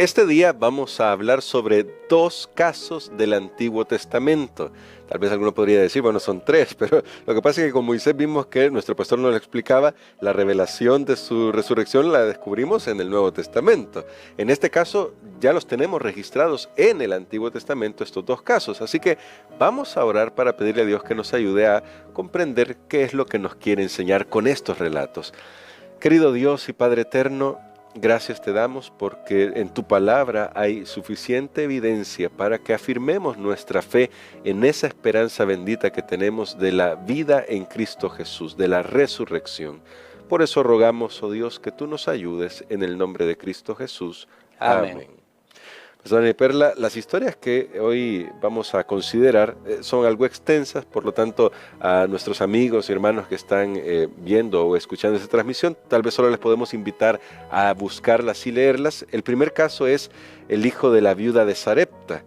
Este día vamos a hablar sobre dos casos del Antiguo Testamento. Tal vez alguno podría decir, bueno, son tres, pero lo que pasa es que con Moisés vimos que nuestro pastor nos lo explicaba, la revelación de su resurrección la descubrimos en el Nuevo Testamento. En este caso ya los tenemos registrados en el Antiguo Testamento estos dos casos, así que vamos a orar para pedirle a Dios que nos ayude a comprender qué es lo que nos quiere enseñar con estos relatos. Querido Dios y Padre eterno, gracias te damos porque en tu palabra hay suficiente evidencia para que afirmemos nuestra fe en esa esperanza bendita que tenemos de la vida en Cristo Jesús, de la resurrección. Por eso rogamos, oh Dios, que tú nos ayudes en el nombre de Cristo Jesús. Amén. Pastor Dani Perla, las historias que hoy vamos a considerar son algo extensas, por lo tanto a nuestros amigos y hermanos que están viendo o escuchando esta transmisión, tal vez solo les podemos invitar a buscarlas y leerlas. El primer caso es el hijo de la viuda de Sarepta.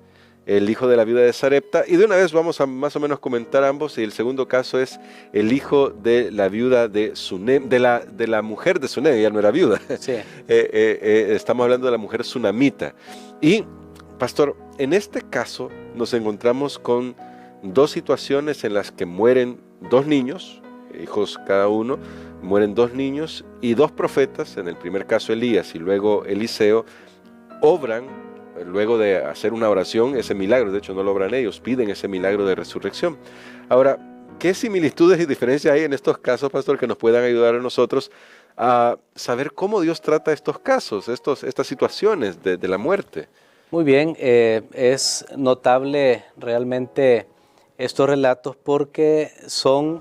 El hijo de la viuda de Sarepta, y de una vez vamos a más o menos comentar ambos, y el segundo caso es el hijo de la viuda de Sunem, de la mujer de Sunem, ella no era viuda, sí. Estamos hablando de la mujer sunamita. Y, pastor, en este caso nos encontramos con dos situaciones en las que mueren dos niños, hijos cada uno, mueren dos niños, y dos profetas, en el primer caso Elías y luego Eliseo, obran luego de hacer una oración, ese milagro, de hecho no lo obran ellos, piden ese milagro de resurrección. Ahora, ¿qué similitudes y diferencias hay en estos casos, pastor, que nos puedan ayudar a nosotros a saber cómo Dios trata estos casos, estas situaciones de la muerte? Muy bien, es notable realmente estos relatos porque son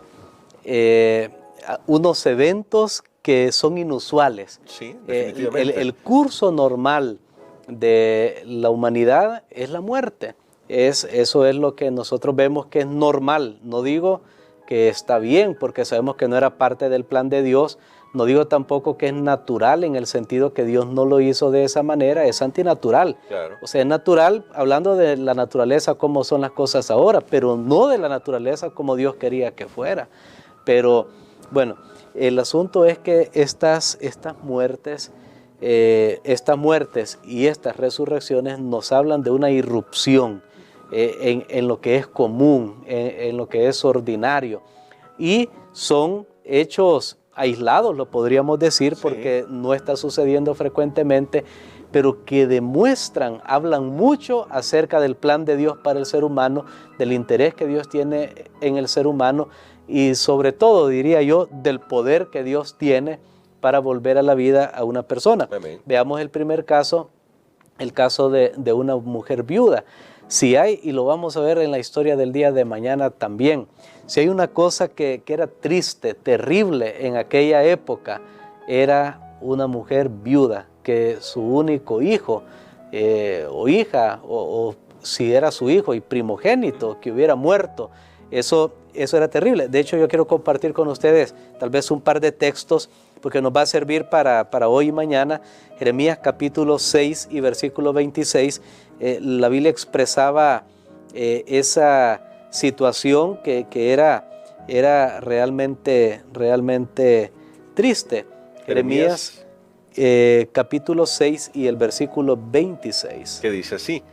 unos eventos que son inusuales. Sí, definitivamente. El curso normal de la humanidad es la muerte. Eso es lo que nosotros vemos que es normal. No digo que está bien, porque sabemos que no era parte del plan de Dios. No digo tampoco que es natural en el sentido que Dios no lo hizo de esa manera, es antinatural. Claro. O sea, es natural, hablando de la naturaleza como son las cosas ahora, pero no de la naturaleza como Dios quería que fuera. Pero bueno, el asunto es que estas muertes y estas resurrecciones nos hablan de una irrupción en lo que es común, en lo que es ordinario, y son hechos aislados, lo podríamos decir, porque no está sucediendo frecuentemente, pero que hablan mucho acerca del plan de Dios para el ser humano, del interés que Dios tiene en el ser humano y sobre todo, diría yo, del poder que Dios tiene para volver a la vida a una persona. Amén. Veamos el primer caso, el caso de una mujer viuda. Si hay, y lo vamos a ver en la historia del día de mañana también, si hay una cosa que era triste, terrible en aquella época, era una mujer viuda, que su único hijo o hija, o si era su hijo y primogénito, que hubiera muerto, eso era terrible. De hecho, yo quiero compartir con ustedes tal vez un par de textos porque nos va a servir para hoy y mañana. Jeremías capítulo 6 y versículo 26, la Biblia expresaba esa situación que era realmente triste. Jeremías capítulo 6 y el versículo 26. Que dice así: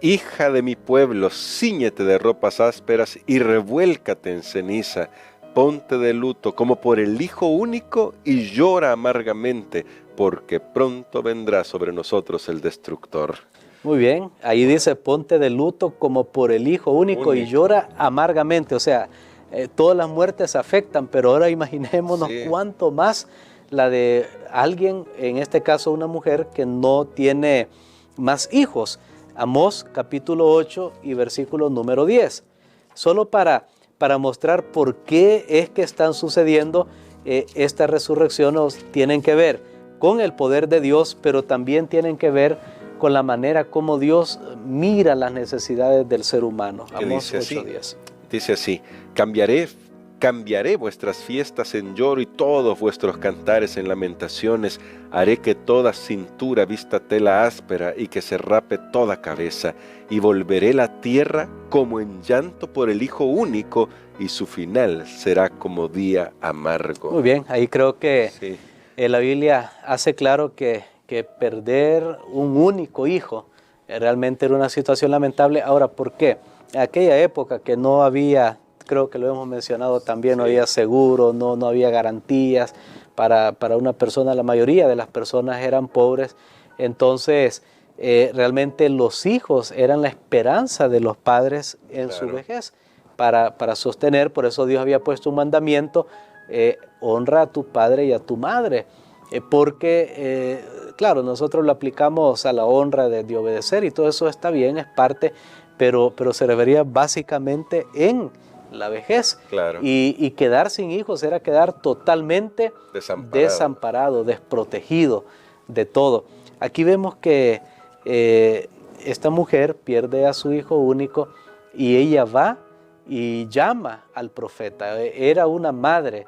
Hija de mi pueblo, cíñete de ropas ásperas y revuélcate en ceniza. Ponte de luto como por el hijo único y llora amargamente, porque pronto vendrá sobre nosotros el destructor. Muy bien, ahí dice ponte de luto como por el hijo único y llora amargamente. O sea, todas las muertes afectan, pero ahora imaginémonos cuánto más la de alguien, en este caso una mujer que no tiene más hijos. Amós capítulo 8 y versículo número 10. Solo para mostrar por qué es que están sucediendo estas resurrecciones, tienen que ver con el poder de Dios, pero también tienen que ver con la manera como Dios mira las necesidades del ser humano. Amós 8:10. Dice así: cambiaré vuestras fiestas en lloro y todos vuestros cantares en lamentaciones. Haré que toda cintura vista tela áspera y que se rape toda cabeza. Y volveré la tierra como en llanto por el hijo único, y su final será como día amargo. Muy bien, ahí creo que la Biblia hace claro que que perder un único hijo realmente era una situación lamentable. Ahora, ¿por qué? En aquella época que no había, creo que lo hemos mencionado también, no había seguro, no había garantías para una persona, la mayoría de las personas eran pobres, entonces realmente los hijos eran la esperanza de los padres en su vejez para sostener. Por eso Dios había puesto un mandamiento: honra a tu padre y a tu madre, porque claro, nosotros lo aplicamos a la honra de obedecer y todo eso está bien, es parte, pero se refería básicamente en la vejez. Claro. Y quedar sin hijos era quedar totalmente desamparado, desprotegido de todo. Aquí vemos que esta mujer pierde a su hijo único y ella va y llama al profeta. Era una madre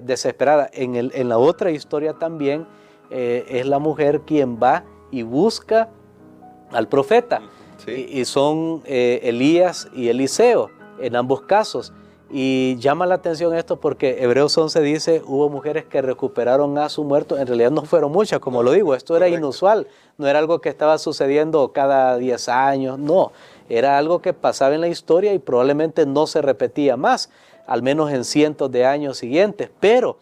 desesperada. En la otra historia también es la mujer quien va y busca al profeta. Sí. Y son Elías y Eliseo en ambos casos. Y llama la atención esto porque Hebreos 11 dice: hubo mujeres que recuperaron a su muerto. En realidad no fueron muchas, como lo digo, esto era inusual, no era algo que estaba sucediendo cada 10 años, no, era algo que pasaba en la historia y probablemente no se repetía más, al menos en cientos de años siguientes, pero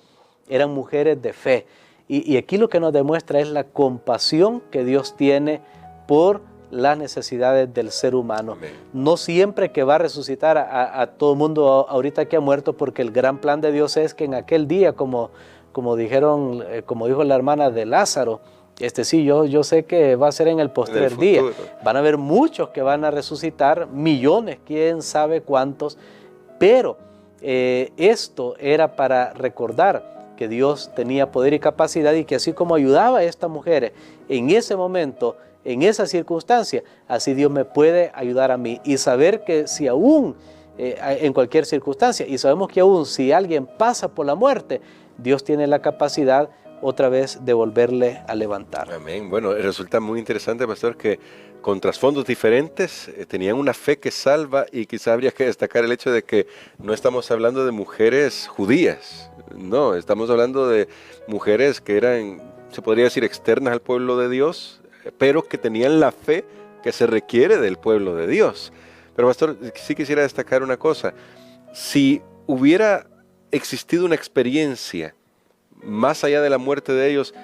eran mujeres de fe. Y aquí lo que nos demuestra es la compasión que Dios tiene por las necesidades del ser humano. Amén. No siempre que va a resucitar a todo el mundo ahorita que ha muerto, porque el gran plan de Dios es que en aquel día, como dijo la hermana de Lázaro, sí, yo sé que va a ser en el postrer día. Van a haber muchos que van a resucitar, millones, quién sabe cuántos, pero esto era para recordar que Dios tenía poder y capacidad y que así como ayudaba a estas mujeres en ese momento, en esa circunstancia, así Dios me puede ayudar a mí. Y saber que si aún en cualquier circunstancia, y sabemos que aún si alguien pasa por la muerte, Dios tiene la capacidad otra vez de volverle a levantar. Amén. Bueno, resulta muy interesante, pastor, que con trasfondos diferentes tenían una fe que salva, y quizá habría que destacar el hecho de que no estamos hablando de mujeres judías, no, estamos hablando de mujeres que eran, se podría decir, externas al pueblo de Dios, pero que tenían la fe que se requiere del pueblo de Dios. Pero pastor, sí quisiera destacar una cosa: si hubiera existido una experiencia más allá de la muerte de ellos,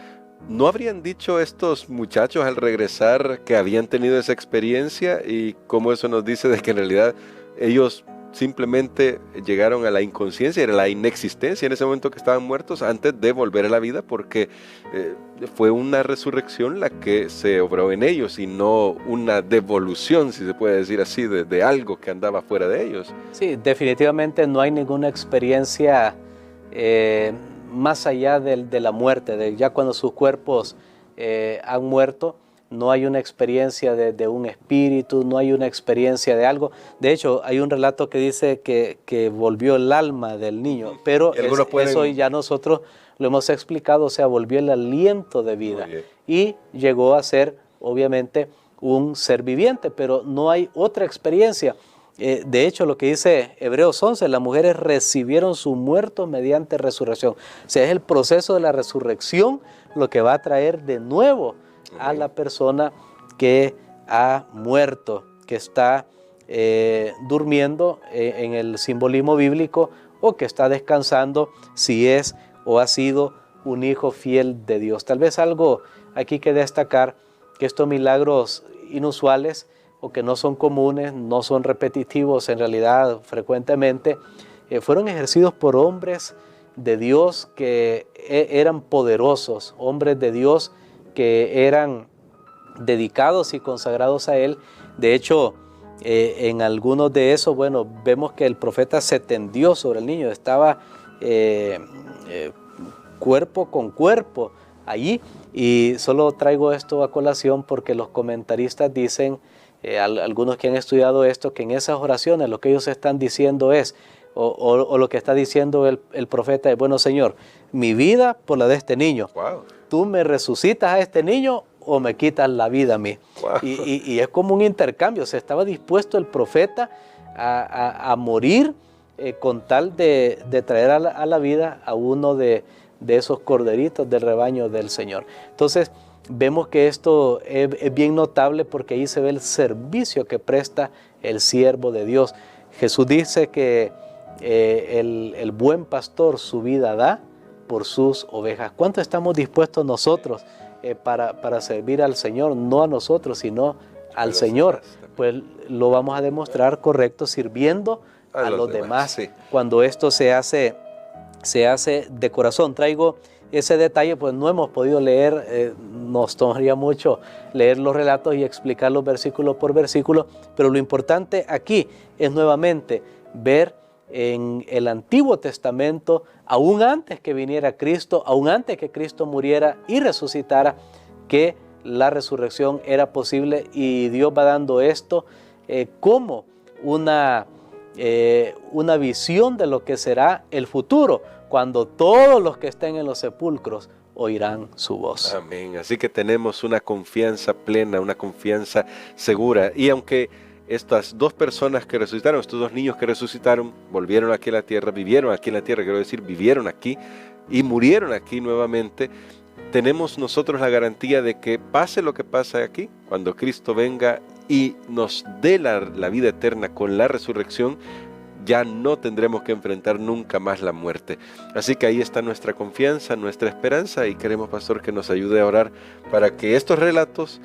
¿no habrían dicho estos muchachos al regresar que habían tenido esa experiencia? Y cómo eso nos dice de que en realidad ellos simplemente llegaron a la inconsciencia, era la inexistencia en ese momento que estaban muertos antes de volver a la vida, porque fue una resurrección la que se obró en ellos y no una devolución, si se puede decir así, de algo que andaba fuera de ellos. Sí, definitivamente no hay ninguna experiencia más allá de la muerte, ya cuando sus cuerpos han muerto. No hay una experiencia de un espíritu, no hay una experiencia de algo. De hecho, hay un relato que dice que volvió el alma del niño, pero eso ya nosotros lo hemos explicado, o sea, volvió el aliento de vida y llegó a ser, obviamente, un ser viviente, pero no hay otra experiencia. De hecho, lo que dice Hebreos 11, las mujeres recibieron su muerto mediante resurrección. O sea, es el proceso de la resurrección lo que va a traer de nuevo a la persona que ha muerto, que está durmiendo en el simbolismo bíblico, o que está descansando si es o ha sido un hijo fiel de Dios. Tal vez algo aquí que destacar, que estos milagros inusuales o que no son comunes, no son repetitivos en realidad frecuentemente, fueron ejercidos por hombres de Dios que eran poderosos, hombres de Dios que eran dedicados y consagrados a Él. De hecho, en algunos de esos, bueno, vemos que el profeta se tendió sobre el niño, estaba cuerpo con cuerpo allí. Y solo traigo esto a colación porque los comentaristas dicen, algunos que han estudiado esto, que en esas oraciones lo que ellos están diciendo es, o lo que está diciendo el profeta es: bueno, Señor, mi vida por la de este niño. Wow. Tú me resucitas a este niño o me quitas la vida a mí. Wow. Y es como un intercambio. O sea, estaba dispuesto el profeta a morir con tal de traer a la vida a uno de de esos corderitos del rebaño del Señor. Entonces, vemos que esto es bien notable porque ahí se ve el servicio que presta el siervo de Dios. Jesús dice que el buen pastor su vida da por sus ovejas. ¿Cuánto estamos dispuestos nosotros para servir al Señor? No a nosotros, sino al Señor. Pues lo vamos a demostrar correcto sirviendo a los demás. Sí. Cuando esto se hace de corazón. Traigo ese detalle, pues no hemos podido leer, nos tomaría mucho leer los relatos y explicarlos versículo por versículo, pero lo importante aquí es nuevamente ver en el Antiguo Testamento, aún antes que viniera Cristo, aún antes que Cristo muriera y resucitara, que la resurrección era posible, y Dios va dando esto como una visión de lo que será el futuro, cuando todos los que estén en los sepulcros oirán su voz. Amén. Así que tenemos una confianza plena, una confianza segura. Y aunque estas dos personas que resucitaron, estos dos niños que resucitaron, volvieron aquí a la tierra, vivieron aquí en la tierra, quiero decir, vivieron aquí y murieron aquí nuevamente, tenemos nosotros la garantía de que pase lo que pase aquí, cuando Cristo venga y nos dé la vida eterna con la resurrección, ya no tendremos que enfrentar nunca más la muerte. Así que ahí está nuestra confianza, nuestra esperanza, y queremos, pastor, que nos ayude a orar para que estos relatos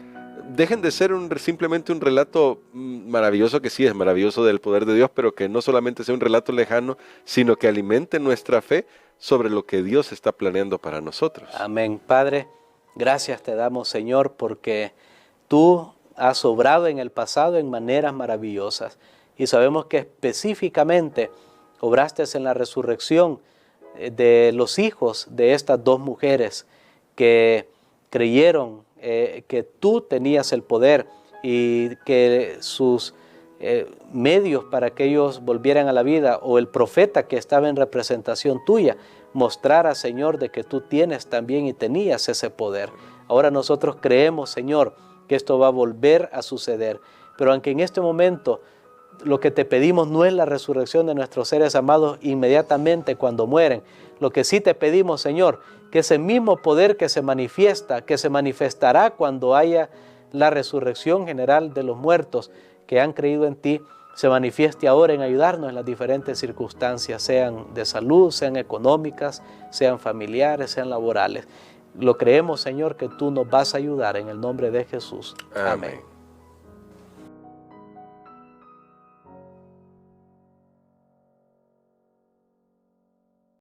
dejen de ser simplemente un relato maravilloso, que sí es maravilloso del poder de Dios, pero que no solamente sea un relato lejano, sino que alimente nuestra fe sobre lo que Dios está planeando para nosotros. Amén. Padre, gracias te damos, Señor, porque tú has obrado en el pasado en maneras maravillosas, y sabemos que específicamente obraste en la resurrección de los hijos de estas dos mujeres que creyeron que tú tenías el poder, y que sus medios para que ellos volvieran a la vida, o el profeta que estaba en representación tuya, mostrara, Señor, de que tú tienes también y tenías ese poder. Ahora nosotros creemos, Señor, que esto va a volver a suceder, pero aunque en este momento lo que te pedimos no es la resurrección de nuestros seres amados inmediatamente cuando mueren, lo que sí te pedimos, Señor, que ese mismo poder que se manifiesta, que se manifestará cuando haya la resurrección general de los muertos que han creído en ti, se manifieste ahora en ayudarnos en las diferentes circunstancias, sean de salud, sean económicas, sean familiares, sean laborales. Lo creemos, Señor, que tú nos vas a ayudar en el nombre de Jesús. Amén.